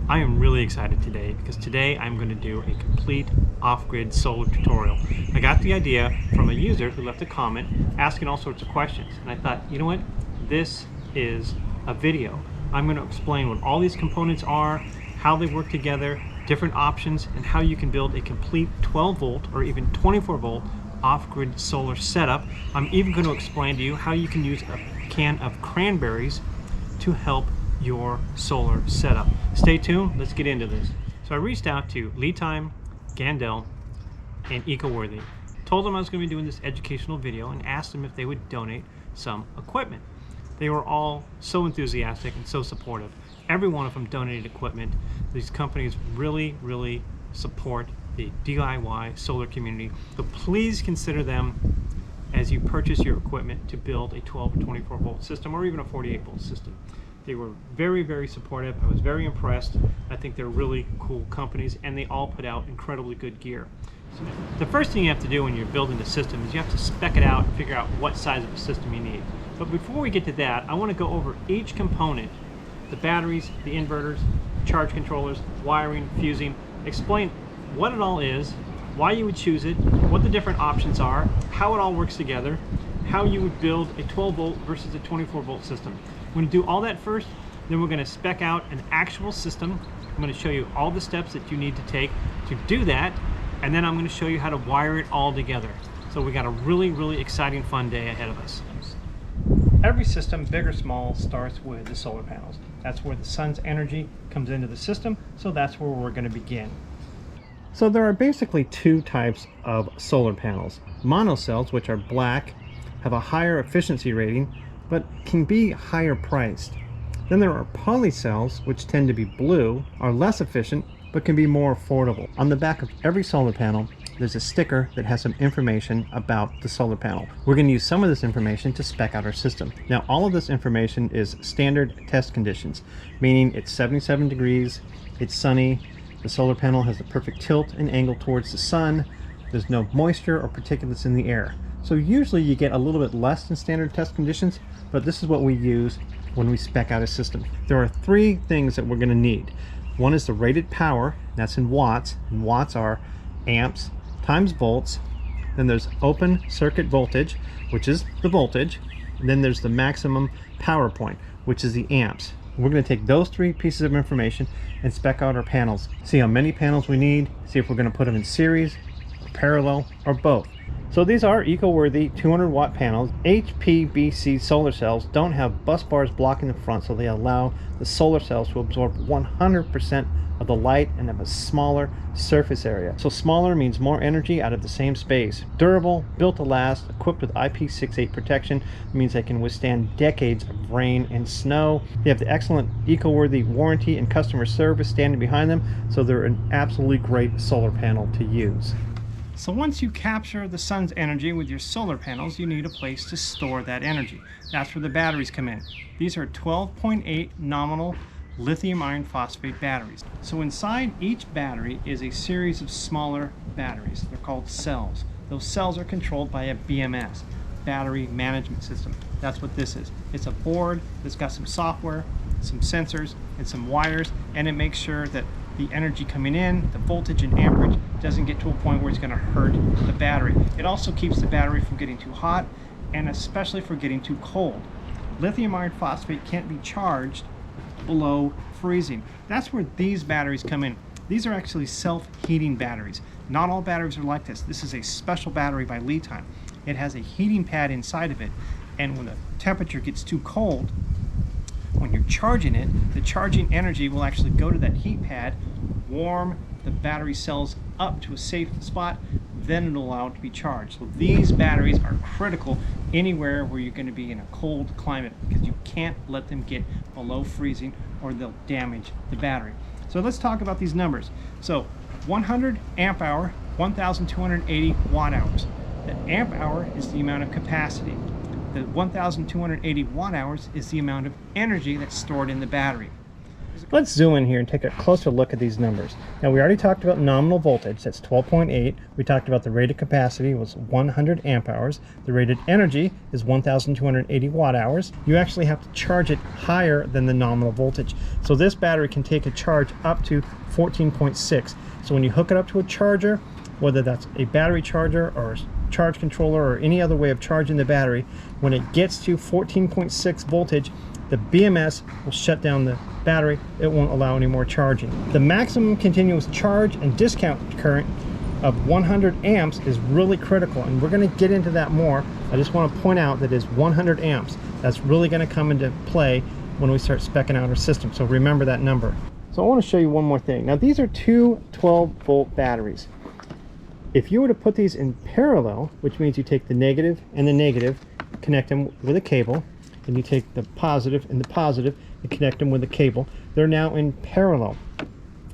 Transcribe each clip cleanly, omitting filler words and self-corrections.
I am really excited today because today I'm going to do a complete off-grid solar tutorial. I got the idea from a user who left a comment asking all sorts of questions, and I thought, you know what, this is a video. I'm going to explain what all these components are, how they work together, different options, and how you can build a complete 12 volt or even 24 volt off-grid solar setup. I'm even going to explain to you how you can use a can of Cranberries to help your solar setup. Stay tuned, let's get into this. So I reached out to LiTime, Giandel, and EcoWorthy. Told them I was going to be doing this educational video and asked them if they would donate some equipment. They were all so enthusiastic and so supportive. Every one of them donated equipment. These companies really support the DIY solar community. So please consider them as you purchase your equipment to build a 12 or 24 volt system or even a 48 volt system. They were very supportive. I was very impressed. I think they're really cool companies and they all put out incredibly good gear. So the first thing you have to do when you're building a system is you have to spec it out and figure out what size of a system you need. But before we get to that, I want to go over each component, the batteries, the inverters, charge controllers, wiring, fusing, explain what it all is, why you would choose it, what the different options are, how it all works together, how you would build a 12 volt versus a 24 volt system. We're going to do all that first, then we're going to spec out an actual system. I'm going to show you all the steps that you need to take to do that, and then I'm going to show you how to wire it all together. So we got a really exciting fun day ahead of us. Every system, big or small, starts with the solar panels. That's where the sun's energy comes into the system, so that's where we're going to begin. So there are basically two types of solar panels. Monocells, which are black, have a higher efficiency rating, but can be higher priced. Then there are polycells, which tend to be blue, are less efficient, but can be more affordable. On the back of every solar panel, there's a sticker that has some information about the solar panel. We're going to use some of this information to spec out our system. Now, all of this information is standard test conditions, meaning it's 77 degrees, it's sunny, the solar panel has the perfect tilt and angle towards the sun, there's no moisture or particulates in the air. So usually you get a little bit less than standard test conditions, but this is what we use when we spec out a system. There are three things that we're going to need. One is the rated power, that's in watts, and watts are amps times volts. Then there's open circuit voltage, which is the voltage. And then there's the maximum power point, which is the amps. We're going to take those three pieces of information and spec out our panels. See how many panels we need, see if we're going to put them in series, or parallel, or both. So these are EcoWorthy 200 watt panels. HPBC solar cells don't have busbars blocking the front, so they allow the solar cells to absorb 100% of the light and have a smaller surface area. So smaller means more energy out of the same space. Durable, built to last, equipped with IP68 protection, means they can withstand decades of rain and snow. They have the excellent EcoWorthy warranty and customer service standing behind them, so they're an absolutely great solar panel to use. So once you capture the sun's energy with your solar panels, you need a place to store that energy. That's where the batteries come in. These are 12.8 nominal lithium iron phosphate batteries. So inside each battery is a series of smaller batteries. They're called cells. Those cells are controlled by a BMS, battery management system. That's what this is. It's a board that's got some software, some sensors, and some wires, and it makes sure that the energy coming in, the voltage and amperage, doesn't get to a point where it's going to hurt the battery. It also keeps the battery from getting too hot and especially for getting too cold. Lithium iron phosphate can't be charged below freezing. That's where these batteries come in. These are actually self-heating batteries. Not all batteries are like this. This is a special battery by LiTime. It has a heating pad inside of it, and when the temperature gets too cold, when you're charging it, the charging energy will actually go to that heat pad, warm the battery cells up to a safe spot, then it'll allow it to be charged. So these batteries are critical anywhere where you're going to be in a cold climate, because you can't let them get below freezing or they'll damage the battery. So let's talk about these numbers. So 100 amp hour, 1280 watt hours. The amp hour is the amount of capacity. The 1280 watt hours is the amount of energy that's stored in the battery. Let's zoom in here and take a closer look at these numbers. Now, we already talked about nominal voltage, that's 12.8. We talked about the rated capacity was 100 amp hours. The rated energy is 1,280 watt hours. You actually have to charge it higher than the nominal voltage. So this battery can take a charge up to 14.6. So when you hook it up to a charger, whether that's a battery charger or a charge controller or any other way of charging the battery, when it gets to 14.6 voltage, the BMS will shut down the battery. It won't allow any more charging. The maximum continuous charge and discount current of 100 amps is really critical, and we're going to get into that more. I just want to point out that it's 100 amps. That's really going to come into play when we start speccing out our system, so remember that number. So I want to show you one more thing. Now, these are two 12-volt batteries. If you were to put these in parallel, which means you take the negative and the negative, connect them with a cable, and you take the positive and connect them with a cable, they're now in parallel,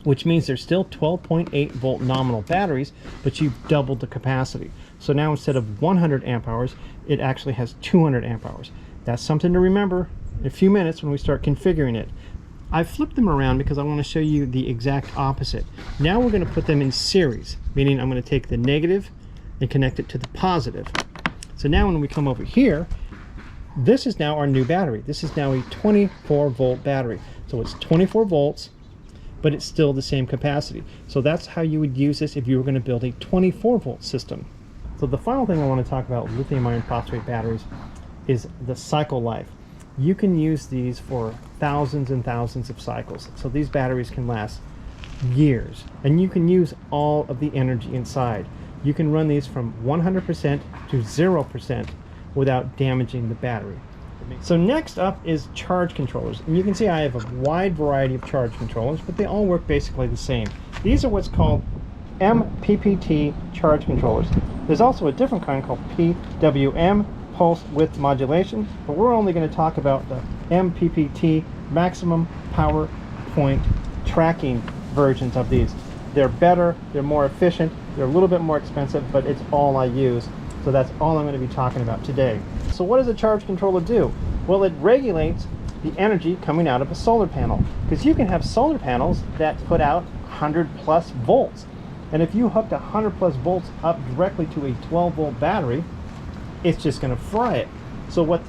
which means they're still 12.8 volt nominal batteries, but you've doubled the capacity. So now instead of 100 amp hours, it actually has 200 amp hours. That's something to remember in a few minutes when we start configuring it. I flipped them around because I want to show you the exact opposite. Now we're going to put them in series, meaning I'm going to take the negative and connect it to the positive. So now when we come over here, this is now our new battery. This is now a 24 volt battery. So it's 24 volts, but it's still the same capacity. So that's how you would use this if you were going to build a 24 volt system. So the final thing I want to talk about with lithium iron phosphate batteries is the cycle life. You can use these for thousands and thousands of cycles. So these batteries can last years, and you can use all of the energy inside. You can run these from 100% to 0% without damaging the battery. So next up is charge controllers, and you can see I have a wide variety of charge controllers, but they all work basically the same. These are what's called MPPT charge controllers. There's also a different kind called PWM, pulse width modulation, but we're only going to talk about the MPPT, maximum power point tracking versions of these. They're better, they're more efficient, they're a little bit more expensive, but it's all I use. So that's all I'm going to be talking about today. So what does a charge controller do? Well, it regulates the energy coming out of a solar panel, because you can have solar panels that put out 100 plus volts. And if you hooked 100 plus volts up directly to a 12 volt battery, it's just going to fry it. So what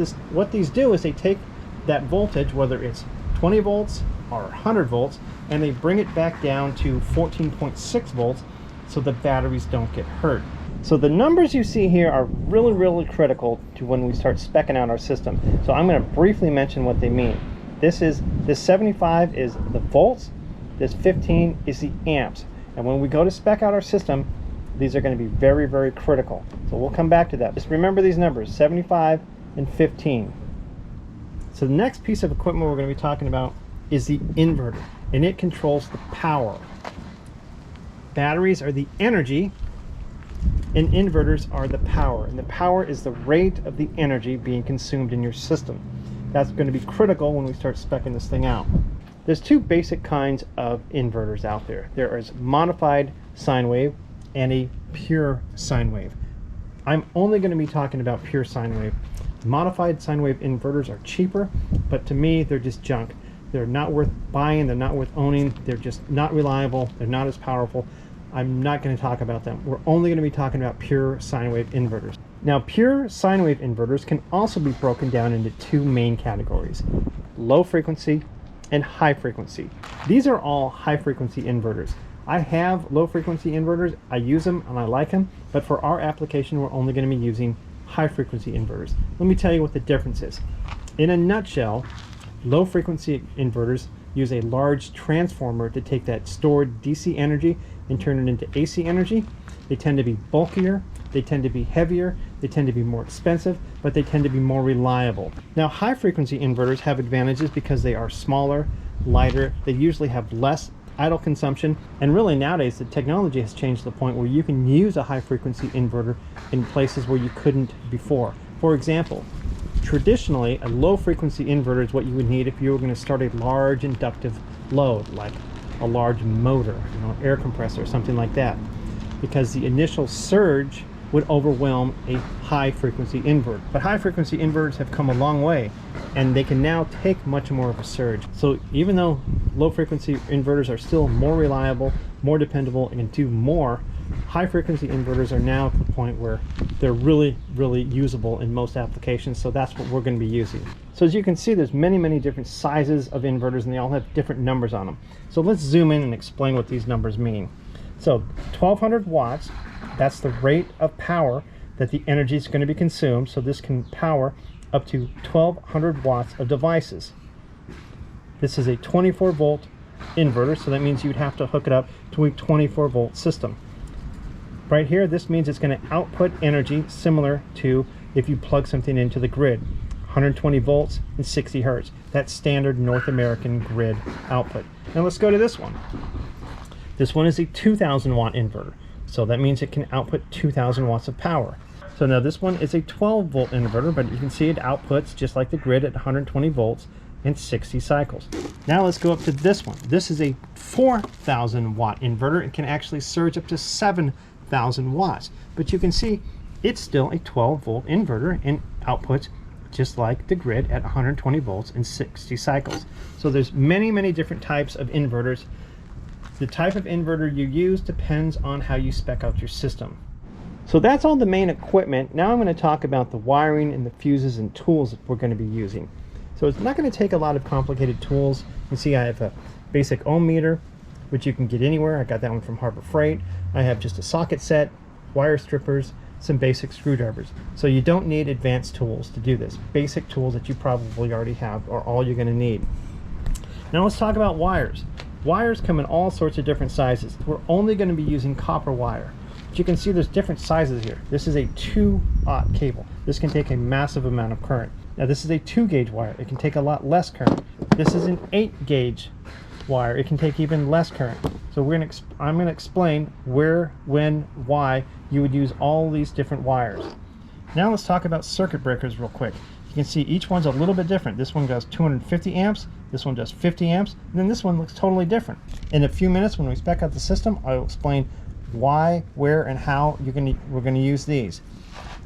these do is they take that voltage, whether it's 20 volts or 100 volts, and they bring it back down to 14.6 volts so the batteries don't get hurt. So the numbers you see here are really, really critical to when we start speccing out our system. So I'm going to briefly mention what they mean. This 75 is the volts, this 15 is the amps. And when we go to spec out our system, these are going to be very, very critical. So we'll come back to that. Just remember these numbers, 75 and 15. So the next piece of equipment we're going to be talking about is the inverter, and it controls the power. Batteries are the energy, and inverters are the power. And the power is the rate of the energy being consumed in your system. That's going to be critical when we start speccing this thing out. There's two basic kinds of inverters out there. There is modified sine wave and a pure sine wave. I'm only going to be talking about pure sine wave. Modified sine wave inverters are cheaper, but to me they're just junk. They're not worth buying, they're not worth owning, they're just not reliable, they're not as powerful. I'm not going to talk about them. We're only going to be talking about pure sine wave inverters. Now, pure sine wave inverters can also be broken down into two main categories: low frequency and high frequency. These are all high frequency inverters. I have low frequency inverters, I use them and I like them, but for our application we're only going to be using high frequency inverters. Let me tell you what the difference is. In a nutshell, low frequency inverters use a large transformer to take that stored DC energy and turn it into AC energy. They tend to be bulkier, they tend to be heavier, they tend to be more expensive, but they tend to be more reliable. Now, high frequency inverters have advantages because they are smaller, lighter, they usually have less idle consumption, and really nowadays the technology has changed to the point where you can use a high frequency inverter in places where you couldn't before. For example, traditionally a low frequency inverter is what you would need if you were going to start a large inductive load, like a large motor, air compressor, something like that, because the initial surge would overwhelm a high frequency inverter. But high frequency inverters have come a long way, and they can now take much more of a surge. So even though low frequency inverters are still more reliable, more dependable, and can do more, high frequency inverters are now at the point where they're really usable in most applications. So that's what we're going to be using. So as you can see, there's many different sizes of inverters, and they all have different numbers on them. So let's zoom in and explain what these numbers mean. So 1200 watts, that's the rate of power that the energy is going to be consumed. So this can power up to 1200 watts of devices. This is a 24 volt inverter, so that means you'd have to hook it up to a 24 volt system. Right here, this means it's going to output energy similar to if you plug something into the grid. 120 volts and 60 hertz. That's standard North American grid output. Now let's go to this one. This one is a 2000 watt inverter. So that means it can output 2000 watts of power. So now this one is a 12 volt inverter, but you can see it outputs just like the grid at 120 volts and 60 cycles. Now let's go up to this one. This is a 4000 watt inverter. It can actually surge up to 7000 watts. But you can see it's still a 12 volt inverter and outputs just like the grid at 120 volts and 60 cycles. So there's many different types of inverters. The type of inverter you use depends on how you spec out your system. So that's all the main equipment. Now I'm going to talk about the wiring and the fuses and tools that we're going to be using. So it's not going to take a lot of complicated tools. You can see I have a basic ohm meter, which you can get anywhere. I got that one from Harbor Freight. I have just a socket set, wire strippers, some basic screwdrivers. So you don't need advanced tools to do this. Basic tools that you probably already have are all you're going to need. Now let's talk about wires. Wires come in all sorts of different sizes. We're only going to be using copper wire. But you can see there's different sizes here. This is a 2-aught cable. This can take a massive amount of current. Now this is a 2-gauge wire. It can take a lot less current. This is an 8-gauge wire. It can take even less current. So I'm going to explain where, when, why you would use all these different wires. Now let's talk about circuit breakers real quick. You can see each one's a little bit different. This one does 250 amps, this one does 50 amps, and then this one looks totally different. In a few minutes when we spec out the system, I will explain why, where, and how we're going to use these.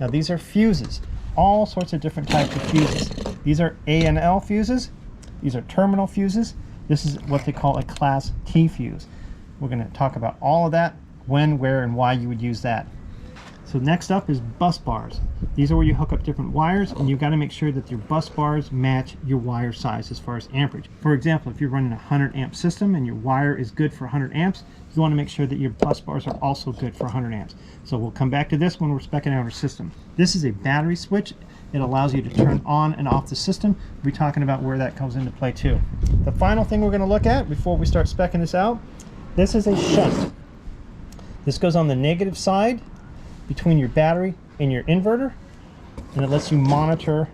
Now these are fuses. All sorts of different types of fuses. These are A and L fuses. These are terminal fuses. This is what they call a class T fuse. We're going to talk about all of that, when, where, and why you would use that. So next up is bus bars. These are where you hook up different wires, and you've got to make sure that your bus bars match your wire size as far as amperage. For example, if you're running a 100 amp system and your wire is good for 100 amps, you want to make sure that your bus bars are also good for 100 amps. So we'll come back to this when we're specing out our system. This is a battery switch. It allows you to turn on and off the system. We'll be talking about where that comes into play too. The final thing we're going to look at before we start specing this out, this is a shunt. This goes on the negative side between your battery and your inverter, and it lets you monitor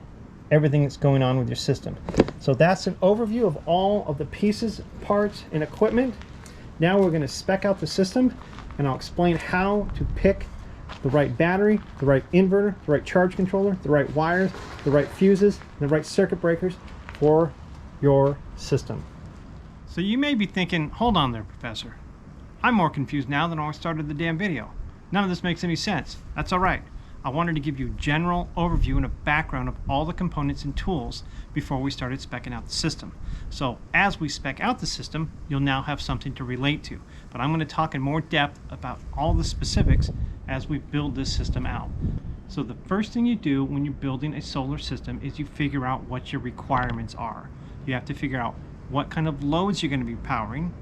everything that's going on with your system. So that's an overview of all of the pieces, parts, and equipment. Now we're going to spec out the system, and I'll explain how to pick the right battery, the right inverter, the right charge controller, the right wires, the right fuses, and the right circuit breakers for your system. So you may be thinking, hold on there, Professor. I'm more confused now than when I started the damn video. None of this makes any sense. That's all right. I wanted to give you a general overview and a background of all the components and tools before we started speccing out the system. So as we spec out the system, you'll now have something to relate to. But I'm going to talk in more depth about all the specifics as we build this system out. So the first thing you do when you're building a solar system is you figure out what your requirements are. You have to figure out what kind of loads you're going to be powering.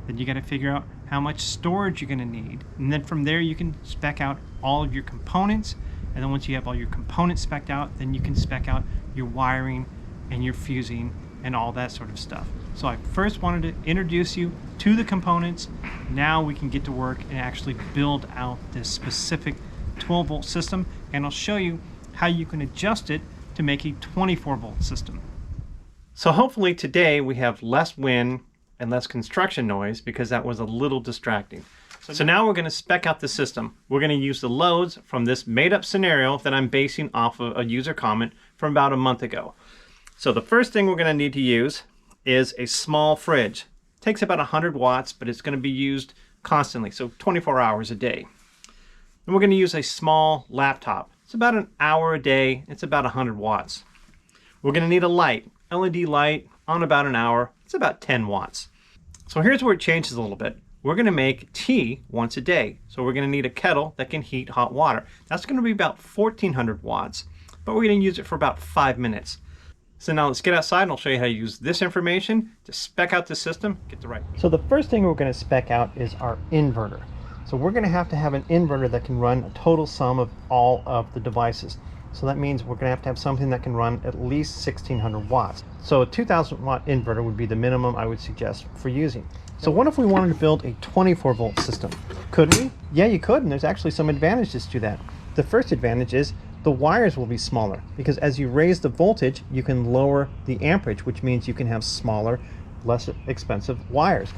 Then you got to figure out how much storage you're going to need, and then from there you can spec out all of your components, and then once you have all your components spec'd out, then you can spec out your wiring and your fusing and all that sort of stuff. So I first wanted to introduce you to the components. Now we can get to work and actually build out this specific 12 volt system, and I'll show you how you can adjust it to make a 24 volt system. So hopefully today we have less wind and less construction noise, because that was a little distracting. So now we're going to spec out the system. We're going to use the loads from this made-up scenario that I'm basing off of a user comment from about a month ago. So the first thing we're going to need to use is a small fridge. It takes about 100 watts, but it's going to be used constantly, so 24 hours a day. And we're going to use a small laptop. It's about an hour a day. It's about 100 watts. We're going to need a light, LED light, on about an hour. It's about 10 watts. So here's where it changes a little bit. We're going to make tea once a day. So we're going to need a kettle that can heat hot water. That's going to be about 1400 watts, but we're going to use it for about 5 minutes. So now let's get outside and I'll show you how to use this information to spec out the system, get the right. So the first thing we're going to spec out is our inverter. So we're going to have an inverter that can run a total sum of all of the devices. So that means we're going to have something that can run at least 1600 watts. So a 2000 watt inverter would be the minimum I would suggest for using. So what if we wanted to build a 24 volt system? Could we? Yeah, you could, and there's actually some advantages to that. The first advantage is the wires will be smaller, because as you raise the voltage, you can lower the amperage, which means you can have smaller, less expensive wires.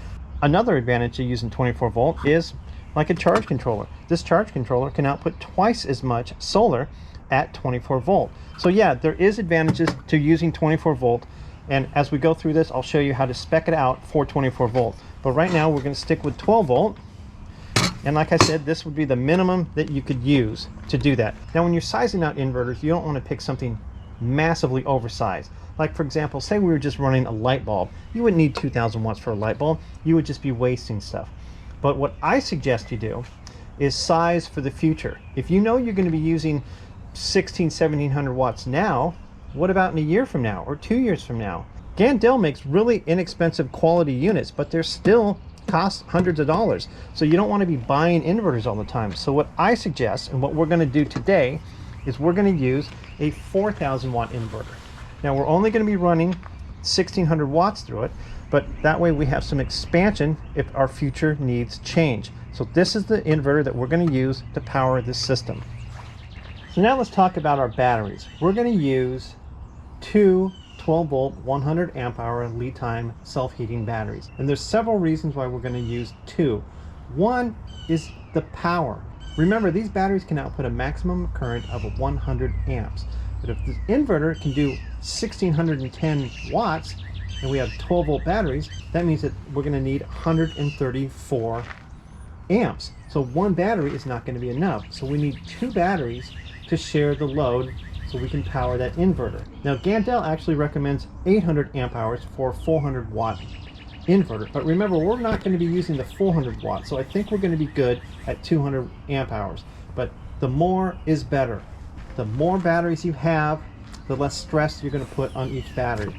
Another advantage of using 24 volt is like a charge controller. This charge controller can output twice as much solar at 24 volt. So yeah, there is advantages to using 24 volt, and as we go through this, I'll show you how to spec it out for 24 volt. But right now we're going to stick with 12 volt. And like I said, this would be the minimum that you could use to do that. Now when you're sizing out inverters, you don't want to pick something massively oversized. Like for example, say we were just running a light bulb. You wouldn't need 2000 watts for a light bulb. You would just be wasting stuff. But what I suggest you do is size for the future. If you know you're going to be using 1700 watts now, what about in a year from now or 2 years from now? Giandel makes really inexpensive quality units, but they're still cost hundreds of dollars. So you don't want to be buying inverters all the time. So what I suggest, and what we're going to do today, is we're going to use a 4000 watt inverter. Now we're only going to be running 1600 watts through it, but that way we have some expansion if our future needs change. So this is the inverter that we're going to use to power this system. So now let's talk about our batteries. We're going to use two 12 volt 100 amp hour LiTime self-heating batteries, and there's several reasons why we're going to use two. One is the power. Remember, these batteries can output a maximum current of 100 amps, but if the inverter can do 1610 watts and we have 12 volt batteries, that means that we're going to need 134 amps. So one battery is not going to be enough, so we need two batteries to share the load so we can power that inverter. Now Giandel actually recommends 800 amp hours for a 400 watt inverter, but remember, we're not going to be using the 400 watts, so I think we're going to be good at 200 amp hours. But the more is better. The more batteries you have, the less stress you're going to put on each battery.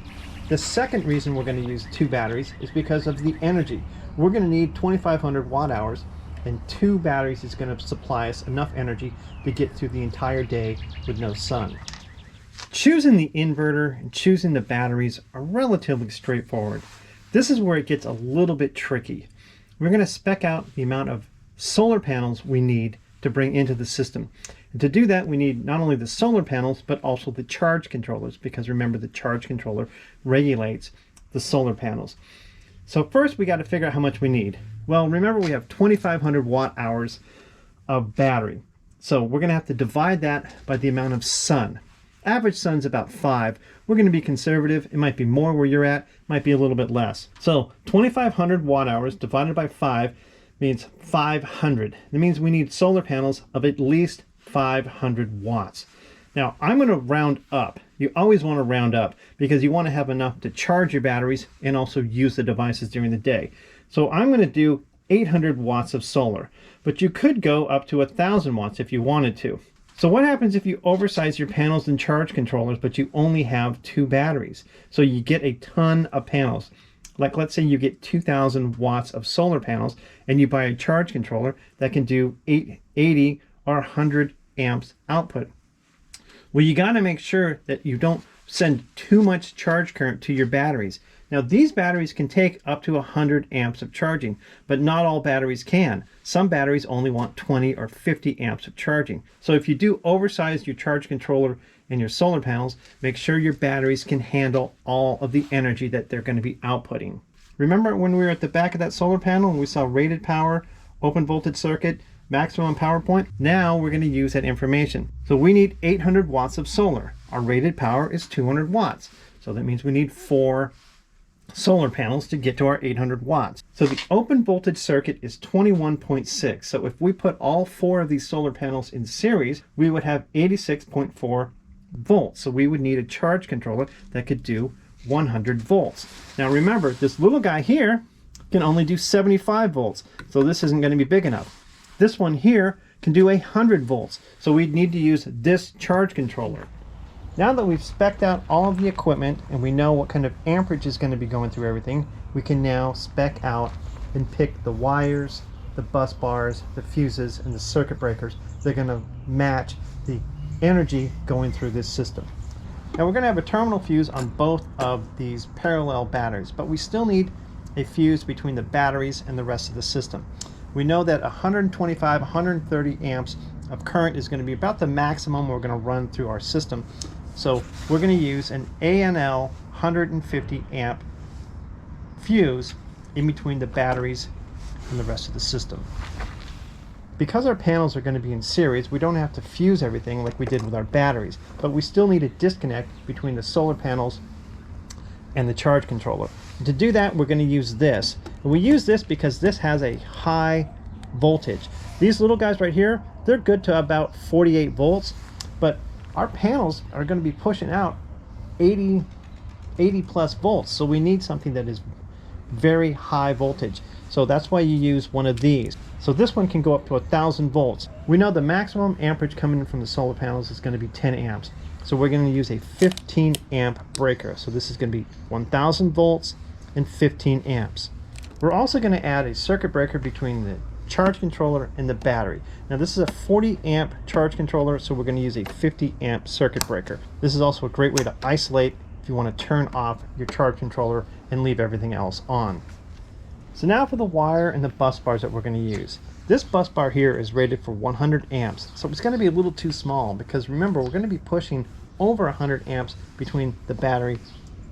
The second reason we're going to use two batteries is because of the energy. We're going to need 2500 watt hours, and two batteries is going to supply us enough energy to get through the entire day with no sun. Choosing the inverter and choosing the batteries are relatively straightforward. This is where it gets a little bit tricky. We're going to spec out the amount of solar panels we need to bring into the system. And to do that, we need not only the solar panels, but also the charge controllers, because remember, the charge controller regulates the solar panels. So first we got to figure out how much we need. Well, remember, we have 2500 watt hours of battery. So we're going to have to divide that by the amount of sun. Average sun's about 5. We're going to be conservative. It might be more where you're at, might be a little bit less. So 2500 watt hours divided by 5 means 500. That means we need solar panels of at least 500 watts. Now I'm going to round up. You always want to round up because you want to have enough to charge your batteries and also use the devices during the day. So I'm going to do 800 watts of solar, but you could go up to 1000 watts if you wanted to. So what happens if you oversize your panels and charge controllers, but you only have two batteries? So you get a ton of panels. Like let's say you get 2000 watts of solar panels and you buy a charge controller that can do 80 or 100 amps output. Well, you got to make sure that you don't send too much charge current to your batteries. Now these batteries can take up to 100 amps of charging, but not all batteries can. Some batteries only want 20 or 50 amps of charging. So if you do oversize your charge controller and your solar panels, make sure your batteries can handle all of the energy that they're going to be outputting. Remember when we were at the back of that solar panel and we saw rated power, open voltage circuit, maximum power point? Now we're going to use that information. So we need 800 watts of solar. Our rated power is 200 watts. So that means we need 4 solar panels to get to our 800 watts. So the open voltage circuit is 21.6. So if we put all 4 of these solar panels in series, we would have 86.4 volts. So we would need a charge controller that could do 100 volts. Now remember, this little guy here can only do 75 volts. So this isn't going to be big enough. This one here can do 100 volts. So we'd need to use this charge controller. Now that we've spec'd out all of the equipment and we know what kind of amperage is going to be going through everything, we can now spec out and pick the wires, the bus bars, the fuses, and the circuit breakers. They're going to match the energy going through this system. Now we're going to have a terminal fuse on both of these parallel batteries, but we still need a fuse between the batteries and the rest of the system. We know that 125, 130 amps of current is going to be about the maximum we're going to run through our system. So we're going to use an ANL 150 amp fuse in between the batteries and the rest of the system. Because our panels are going to be in series, we don't have to fuse everything like we did with our batteries, but we still need a disconnect between the solar panels and the charge controller. And to do that, we're going to use this. And we use this because this has a high voltage. These little guys right here, they're good to about 48 volts, but our panels are going to be pushing out 80 plus volts. So we need something that is very high voltage. So that's why you use one of these. So this one can go up to 1,000 volts. We know the maximum amperage coming from the solar panels is going to be 10 amps. So we're going to use a 15 amp breaker. So this is going to be 1,000 volts and 15 amps. We're also going to add a circuit breaker between the charge controller and the battery. Now this is a 40 amp charge controller, so we're going to use a 50 amp circuit breaker. This is also a great way to isolate if you want to turn off your charge controller and leave everything else on. So now for the wire and the bus bars that we're going to use. This bus bar here is rated for 100 amps, so it's going to be a little too small because remember, we're going to be pushing over 100 amps between the battery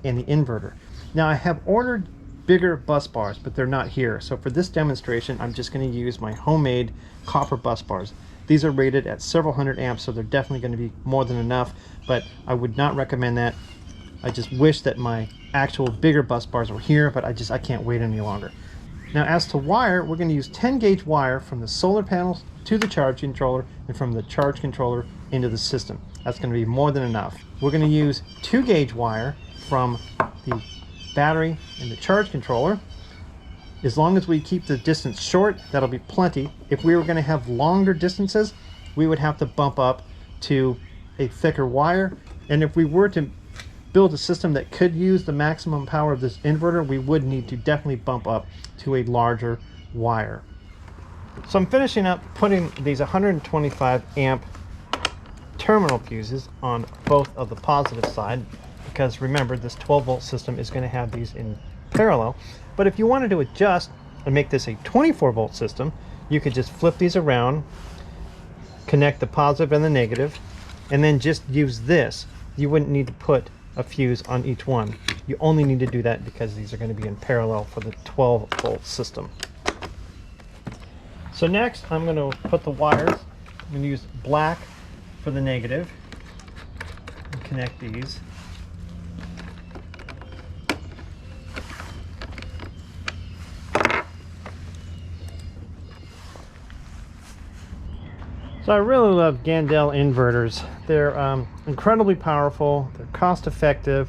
and the inverter. Now I have ordered bigger bus bars, but they're not here. So for this demonstration, I'm just going to use my homemade copper bus bars. These are rated at several hundred amps, so they're definitely going to be more than enough, but I would not recommend that. I just wish that my actual bigger bus bars were here, but I can't wait any longer. Now as to wire, we're going to use 10 gauge wire from the solar panels to the charge controller and from the charge controller into the system. That's going to be more than enough. We're going to use 2 gauge wire from the battery and the charge controller. As long as we keep the distance short, that'll be plenty. If we were going to have longer distances, we would have to bump up to a thicker wire. And if we were to build a system that could use the maximum power of this inverter, we would need to definitely bump up to a larger wire. So I'm finishing up putting these 125 amp terminal fuses on both of the positive side, because remember, this 12 volt system is going to have these in parallel. But if you wanted to adjust and make this a 24 volt system, you could just flip these around, connect the positive and the negative, and then just use this. You wouldn't need to put a fuse on each one. You only need to do that because these are going to be in parallel for the 12 volt system. So next I'm going to put the wires. I'm going to use black for the negative and connect these. So I really love Giandel inverters. They're incredibly powerful, they're cost effective,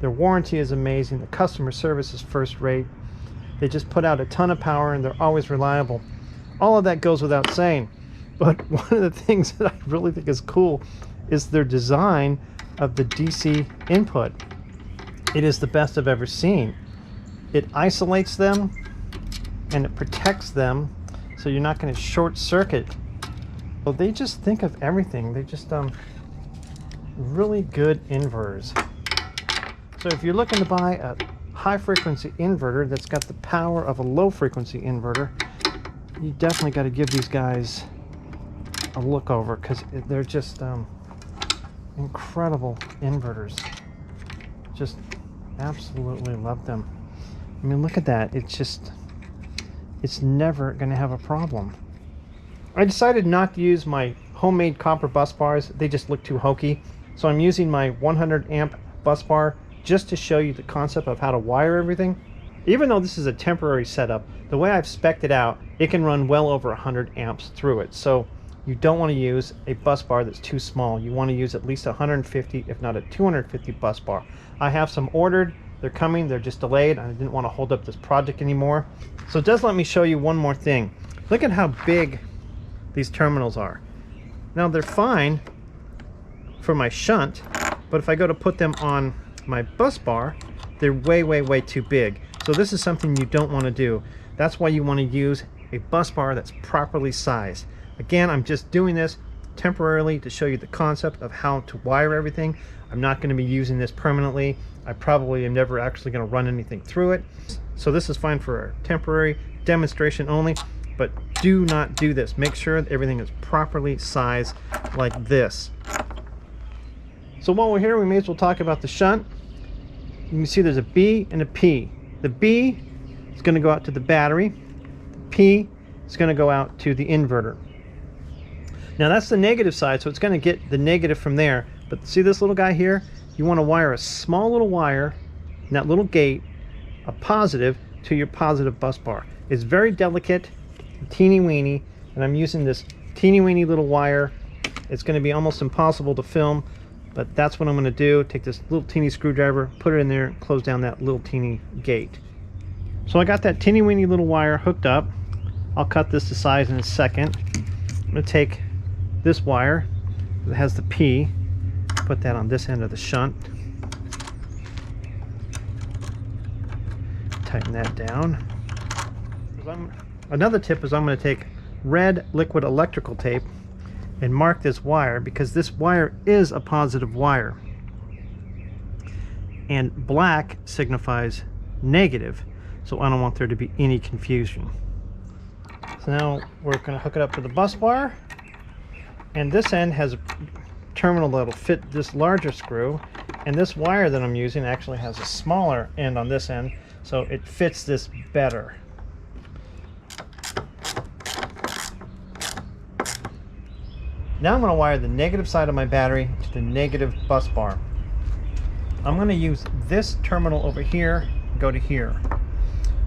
their warranty is amazing, the customer service is first rate. They just put out a ton of power and they're always reliable. All of that goes without saying, but one of the things that I really think is cool is their design of the DC input. It is the best I've ever seen. It isolates them and it protects them so you're not going to short circuit. So they just think of everything. They just really good inverters. So if you're looking to buy a high frequency inverter that's got the power of a low frequency inverter, you definitely got to give these guys a look over, because they're just incredible inverters. Just absolutely love them. I mean, look at that. It's never going to have a problem. I decided not to use my homemade copper bus bars. They just look too hokey. So I'm using my 100 amp bus bar just to show you the concept of how to wire everything. Even though this is a temporary setup, the way I've spec'd it out, it can run well over 100 amps through it. So you don't want to use a bus bar that's too small. You want to use at least 150, if not a 250 bus bar. I have some ordered. They're coming. They're just delayed. I didn't want to hold up this project anymore. So it does let me show you one more thing. Look at how big these terminals are. Now they're fine for my shunt, but if I go to put them on my bus bar, they're way too big. So this is something you don't want to do. That's why you want to use a bus bar that's properly sized. Again, I'm just doing this temporarily to show you the concept of how to wire everything. I'm not going to be using this permanently. I probably am never actually going to run anything through it. So this is fine for a temporary demonstration only, but do not do this. Make sure that everything is properly sized like this. So while we're here, we may as well talk about the shunt. You can see there's a B and a P. The B is going to go out to the battery. The P is going to go out to the inverter. Now that's the negative side, so it's going to get the negative from there. But see this little guy here? You want to wire a small little wire in that little gate, a positive, to your positive bus bar. It's very delicate, teeny weeny, and I'm using this teeny weeny little wire. It's going to be almost impossible to film, but that's what I'm going to do. Take this little teeny screwdriver, put it in there, close down that little teeny gate. So I got that teeny weeny little wire hooked up. I'll cut this to size in a second. I'm going to take this wire that has the P, put that on this end of the shunt. Tighten that down. Another tip is I'm going to take red liquid electrical tape and mark this wire, because this wire is a positive wire. And black signifies negative, so I don't want there to be any confusion. So now we're going to hook it up to the bus bar. And this end has a terminal that'll fit this larger screw, and this wire that I'm using actually has a smaller end on this end, so it fits this better. Now I'm going to wire the negative side of my battery to the negative bus bar. I'm going to use this terminal over here, go to here.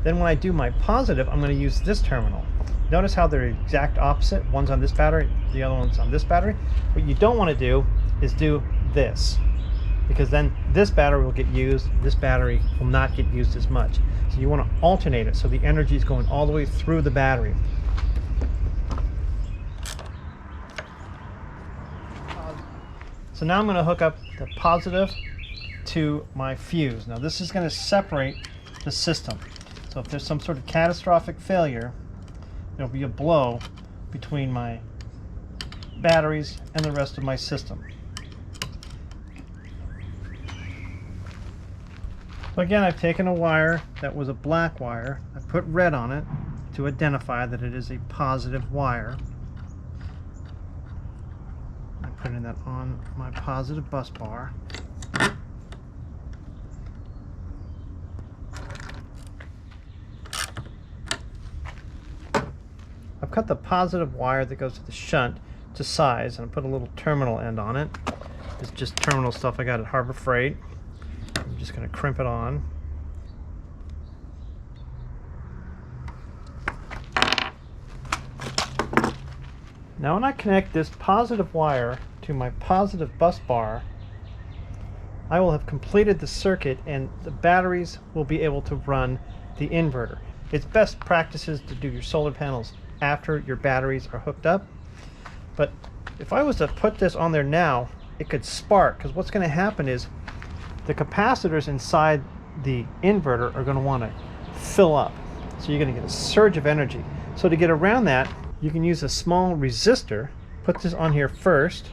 Then when I do my positive, I'm going to use this terminal. Notice how they're exact opposite. One's on this battery, the other one's on this battery. What you don't want to do is do this, because then this battery will get used, this battery will not get used as much. So you want to alternate it so the energy is going all the way through the battery. So now I'm going to hook up the positive to my fuse. Now this is going to separate the system. So if there's some sort of catastrophic failure, there'll be a blow between my batteries and the rest of my system. So again, I've taken a wire that was a black wire. I put red on it to identify that it is a positive wire. I'm putting that on my positive bus bar. I've cut the positive wire that goes to the shunt to size, and I put a little terminal end on it. It's just terminal stuff I got at Harbor Freight. I'm just going to crimp it on. Now when I connect this positive wire to my positive bus bar, I will have completed the circuit and the batteries will be able to run the inverter. It's best practices to do your solar panels after your batteries are hooked up. But if I was to put this on there now, it could spark, because what's going to happen is the capacitors inside the inverter are going to want to fill up. So you're going to get a surge of energy. So to get around that, you can use a small resistor, put this on here first,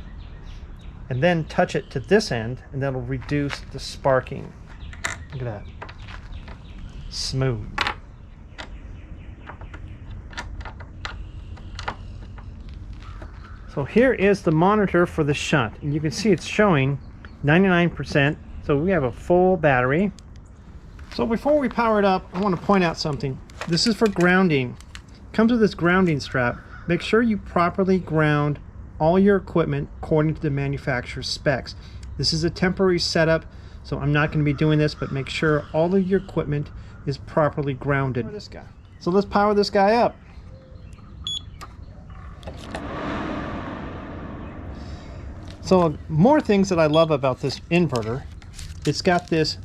and then touch it to this end, and that'll reduce the sparking. Look at that. Smooth. So here is the monitor for the shunt, and you can see it's showing 99%, so we have a full battery. So before we power it up, I want to point out something. This is for grounding. Comes with this grounding strap. Make sure you properly ground all your equipment according to the manufacturer's specs. This is a temporary setup, So I'm not going to be doing this, but make sure all of your equipment is properly grounded. This guy. So let's power this guy up. So more things that I love about this inverter, it's got this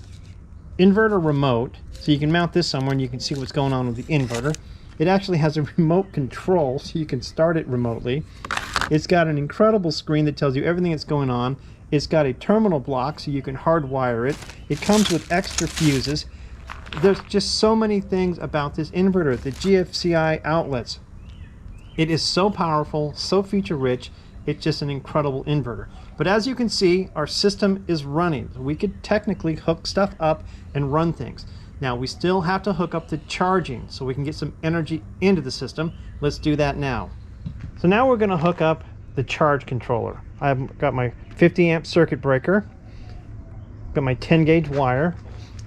inverter remote, so you can mount this somewhere and you can see what's going on with the inverter. It actually has a remote control, so you can start it remotely. It's got an incredible screen that tells you everything that's going on. It's got a terminal block, so you can hardwire it. It comes with extra fuses. There's just so many things about this inverter. The GFCI outlets. It is so powerful, so feature rich. It's just an incredible inverter. But as you can see, our system is running. We could technically hook stuff up and run things. Now we still have to hook up the charging so we can get some energy into the system. Let's do that now. So now we're going to hook up the charge controller. I've got my 50 amp circuit breaker, got my 10 gauge wire.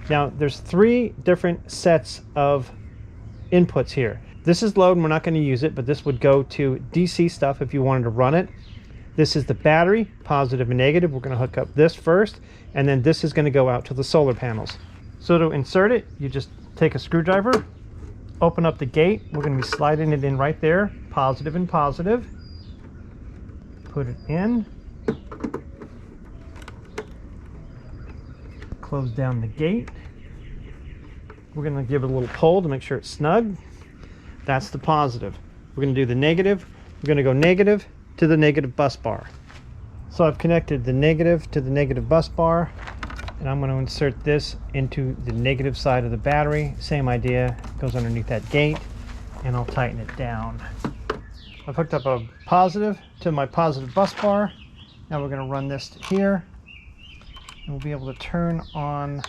Now there's 3 different sets of inputs here. This is load and we're not going to use it, but this would go to DC stuff if you wanted to run it. This is the battery, positive and negative. We're going to hook up this first, and then this is going to go out to the solar panels. So to insert it, you just take a screwdriver, open up the gate. We're going to be sliding it in right there, positive and positive. Put it in. Close down the gate. We're going to give it a little pull to make sure it's snug. That's the positive. We're going to do the negative. We're going to go negative to the negative bus bar. So I've connected the negative to the negative bus bar, and I'm going to insert this into the negative side of the battery. Same idea, goes underneath that gate, and I'll tighten it down. I've hooked up a positive to my positive bus bar. Now we're going to run this to here, and we'll be able to turn on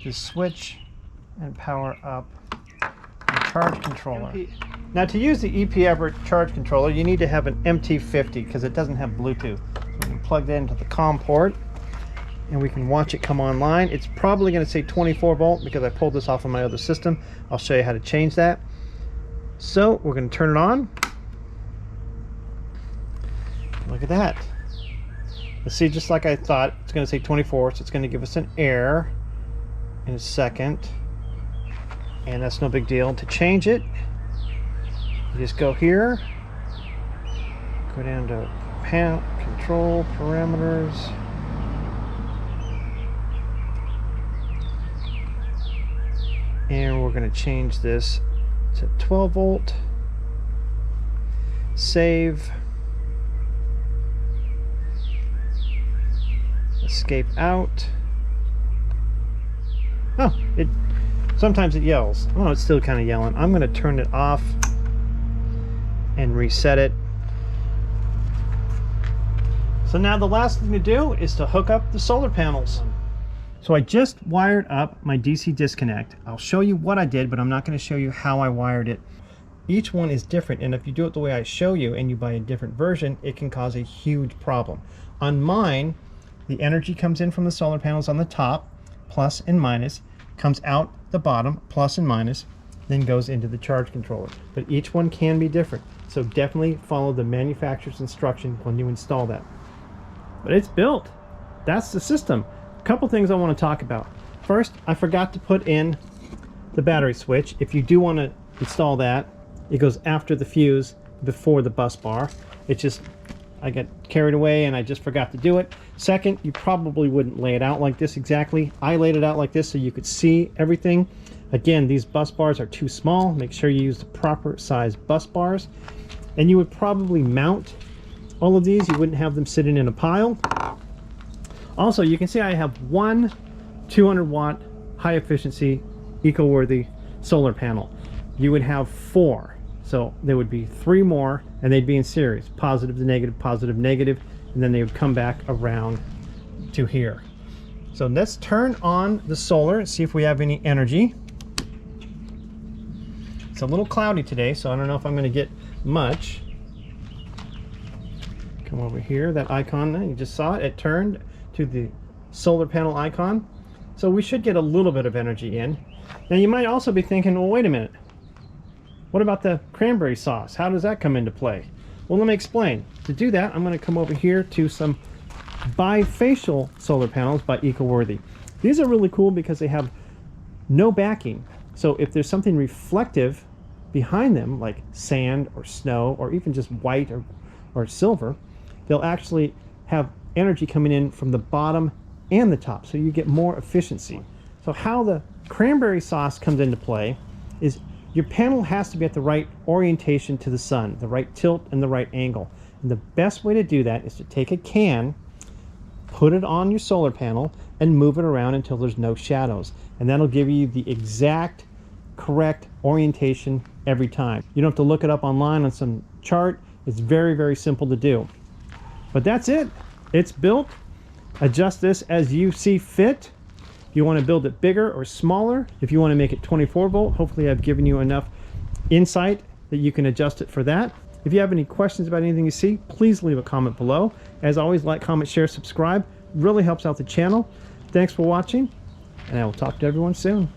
the switch and power up the charge controller. Now to use the EP charge controller, you need to have an MT50 because it doesn't have Bluetooth. So we can plug that into the COM port and we can watch it come online. It's probably going to say 24 volt because I pulled this off of my other system. I'll show you how to change that. So we're going to turn it on. Look at that. Let's see, just like I thought, it's going to say 24, so it's going to give us an error in a second. And that's no big deal. To change it, you just go here, go down to panel control parameters, and we're going to change this to 12 volt, save, escape out. Oh, sometimes it yells. Oh, it's still kind of yelling. I'm going to turn it off and reset it. So now the last thing to do is to hook up the solar panels. So I just wired up my DC disconnect. I'll show you what I did, but I'm not going to show you how I wired it. Each one is different, and if you do it the way I show you and you buy a different version, it can cause a huge problem. On mine, the energy comes in from the solar panels on the top, plus and minus, comes out the bottom, plus and minus, then goes into the charge controller. But each one can be different, so definitely follow the manufacturer's instruction when you install that. But it's built. That's the system. A couple things I want to talk about. First, I forgot to put in the battery switch. If you do want to install that, it goes after the fuse, before the bus bar. It's just, I got carried away and I just forgot to do it. Second, you probably wouldn't lay it out like this exactly. I laid it out like this so you could see everything. Again, these bus bars are too small. Make sure you use the proper size bus bars. And you would probably mount all of these. You wouldn't have them sitting in a pile. Also, you can see I have one 200 watt high efficiency eco-worthy solar panel. You would have 4. So there would be 3 more, and they'd be in series, positive to negative, negative, and then they would come back around to here. So let's turn on the solar and see if we have any energy. It's a little cloudy today, so I don't know if I'm going to get much. Come over here, that icon, you just saw it, it turned to the solar panel icon. So we should get a little bit of energy in. Now you might also be thinking, well, wait a minute. What about the cranberry sauce? How does that come into play? Well, let me explain. To do that, I'm going to come over here to some bifacial solar panels by EcoWorthy. These are really cool because they have no backing. So if there's something reflective behind them, like sand or snow or even just white or silver, they'll actually have energy coming in from the bottom and the top, so you get more efficiency. So how the cranberry sauce comes into play is your panel has to be at the right orientation to the sun, the right tilt and the right angle. And the best way to do that is to take a can, put it on your solar panel, and move it around until there's no shadows. And that'll give you the exact correct orientation every time. You don't have to look it up online on some chart. It's very, very simple to do. But that's it. It's built. Adjust this as you see fit. If you want to build it bigger or smaller, if you want to make it 24 volt, hopefully I've given you enough insight that you can adjust it for that. If you have any questions about anything you see, please leave a comment below. As always, like, comment, share, subscribe. Really helps out the channel. Thanks for watching, and I will talk to everyone soon.